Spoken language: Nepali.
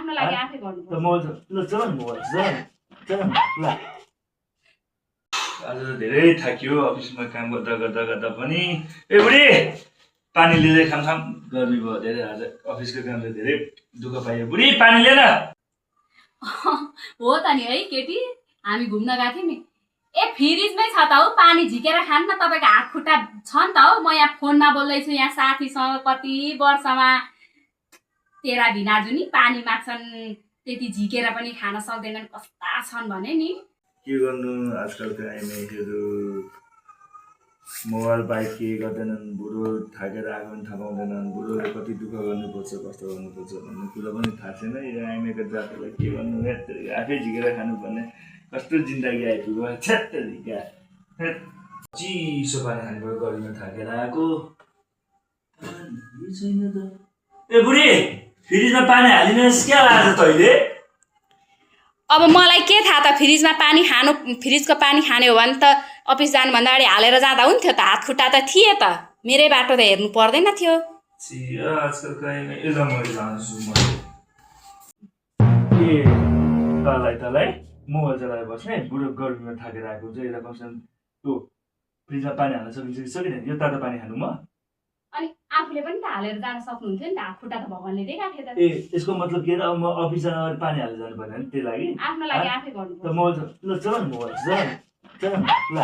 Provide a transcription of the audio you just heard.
आफ्नो लागि आफै गर्नु त मोबाइल ल चल न मोबाइल चल ल आज त धेरै थाक्यो अफिसमा काम गर्दा गर्दा गर्दा पनि ए बुढी पानी लिँदै खाम गर्मी भयो धेरै आज अफिसको कामले धेरै दुःख पाइयो बुढी पानी लिएन हो त नि है केटी हामी घुम्न गएको थियौँ नि ए फ्रिजमै छ त हौ पानी झिकेर खानु न तपाईँको हात खुट्टा छ नि त हौ म यहाँ फोनमा बोल्दैछु यहाँ साथीसँग कति वर्षमा तेरा भिनाजु नि पानी माग्छन् त्यति झिकेर पनि खान सक्दैनन् कस्ता छन् भने नि के गर्नु आजकलको आइमाईहरू मोबाइल बाइक के गर्दैनन् बुढो थाकेर आएको पनि थाहा पाउँदैनन् बुढोले कति दुःख गर्नुपर्छ कस्तो गर्नुपर्छ भन्ने कुरा पनि थाहा छैन यो आइमाईको जातलाई के गर्नु आफै झिकेर खानुपर्ने कस्तो जिन्दगी आइपुग्यो छ्यात्तरिका चिसो पानी खानुपर्यो गर्मीमा थाकेर आएको छैन त ए बुढी फ्रिजमा पानी हालिनुहोस् क्या आज तैँले अब मलाई के थाहा त फ्रिजमा पानी खानु फ्रिजको पानी खाने हो भने त अफिस जानुभन्दा अगाडि हालेर जाँदा हुन्थ्यो त हात खुट्टा त थिए त मेरै बाटो त हेर्नु पर्दैन थियो तँलाई मोबाइल चलाएर बस्ने बुढो गर्मीमा थाकेर आएको हुन्छ यता कमसेकम त्यो फ्रिजमा पानी हाल्न सकिन्छ कि सकिँदैन यो तातो पानी खानु म अनि आफूले पनि त हालेर जान सक्नुहुन्थ्यो नि त हात खुट्टा त भगवानले दिइराख्यो त ए यसको मतलब के अब म अफिस जान अगाडि पानी हालेर जानु पर्दैन नि त्यही लागि आफ्नो लागि आफै गर्नु त मोबाइल ल चल न मोबाइल चल ल